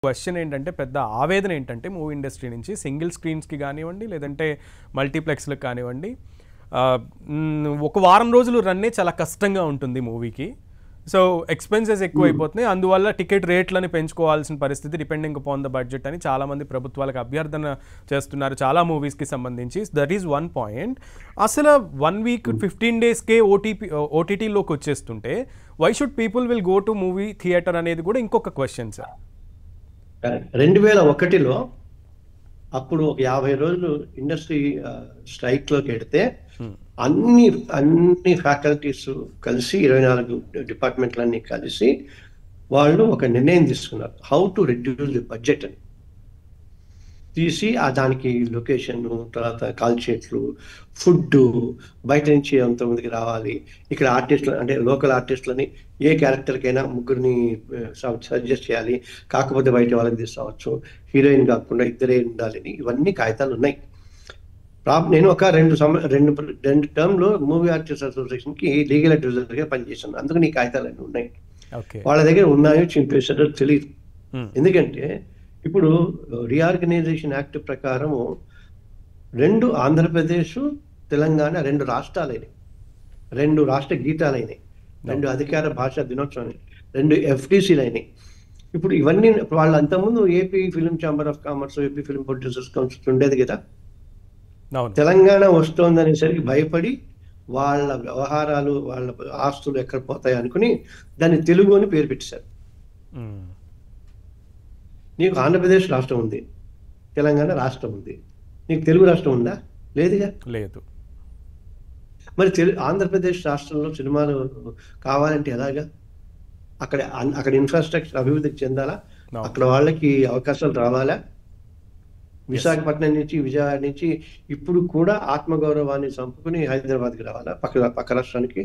Question ఏంటంటే, పెద్ద ఆవేదన ఏంటంటే మూవీ ఇండస్ట్రీ నుంచి సింగిల్ స్క్రీన్స్కి కానివ్వండి, లేదంటే మల్టీప్లెక్స్లకు కానివ్వండి, ఒక వారం రోజులు రన్నే చాలా కష్టంగా ఉంటుంది మూవీకి. సో ఎక్స్పెన్సెస్ ఎక్కువ అయిపోతున్నాయి, అందువల్ల టికెట్ రేట్లని పెంచుకోవాల్సిన పరిస్థితి డిపెండింగ్ అపాన్ ద బడ్జెట్ అని చాలామంది ప్రభుత్వాలకు అభ్యర్థన చేస్తున్నారు చాలా మూవీస్కి సంబంధించి. That is one point. అసలు 1 వీక్ 15 డేస్కే ఓటీటీలోకి వచ్చేస్తుంటే why should people will go to movie theatre అనేది కూడా ఇంకొక క్వశ్చన్ సార్. 2001లో అప్పుడు ఒక 50 రోజులు ఇండస్ట్రీ స్ట్రైక్లోకి వెడితే అన్ని ఫ్యాకల్టీస్ కలిసి 24 డిపార్ట్మెంట్లన్నీ కలిసి వాళ్ళు ఒక నిర్ణయం తీసుకున్నారు, how to reduce the budget అని తీసి దానికి లొకేషన్, తర్వాత కాల్ షీట్లు, ఫుడ్ బయట నుంచి ఎంతమందికి రావాలి, ఇక్కడ ఆర్టిస్టులు అంటే లోకల్ ఆర్టిస్టులని ఏ క్యారెక్టర్కైనా ముగ్గురిని సజెస్ట్ చేయాలి, కాకపోతే బయట వాళ్ళకి తీసుకోవచ్చు, హీరోయిన్ కాకుండా ఇద్దరే ఉండాలని ఇవన్నీ కాగితాలు ఉన్నాయి. నేను ఒక రెండు టర్మ్లో మూవీ ఆర్టిస్ట్ అసోసియేషన్కి లీగల్ అడ్వైజర్గా పనిచేశాను, అందుకని ఈ కాగితాలు అన్నీ ఉన్నాయి. వాళ్ళ దగ్గర ఉన్నాయో చింపేసారో తెలియదు. ఎందుకంటే ఇప్పుడు రీఆర్గనైజేషన్ యాక్ట్ ప్రకారము 2 ఆంధ్రప్రదేశ్ తెలంగాణ 2 రాష్ట్రాలైనాయి, 2 రాష్ట్ర గీతాలైనాయి, 2 అధికార భాషా దినోత్సవం, 2 ఎఫ్టీసీలు అయినాయి. ఇప్పుడు ఇవన్నీ వాళ్ళు అంతకుముందు AP film chamber of commerce, AP film producers council ఉండేది కదా. తెలంగాణ వస్తోందనేసరికి భయపడి వాళ్ళ వ్యవహారాలు, వాళ్ళ ఆస్తులు ఎక్కడ పోతాయి అనుకుని దాన్ని తెలుగు అని పేరు పెట్టేశారు. నీకు ఆంధ్రప్రదేశ్ రాష్ట్రం ఉంది, తెలంగాణ రాష్ట్రం ఉంది, నీకు తెలుగు రాష్ట్రం ఉందా? లేదుగా. లేదు. మరి ఆంధ్రప్రదేశ్ రాష్ట్రంలో సినిమాలు కావాలంటే ఎలాగా? అక్కడ ఇన్ఫ్రాస్ట్రక్చర్ అభివృద్ధికి చెందాలా, అక్కడ వాళ్ళకి అవకాశాలు రావాలా? విశాఖపట్నం నుంచి, విజయవాడ నుంచి ఇప్పుడు కూడా ఆత్మగౌరవాన్ని చంపుకుని హైదరాబాద్కి రావాలా, పక్క రాష్ట్రానికి?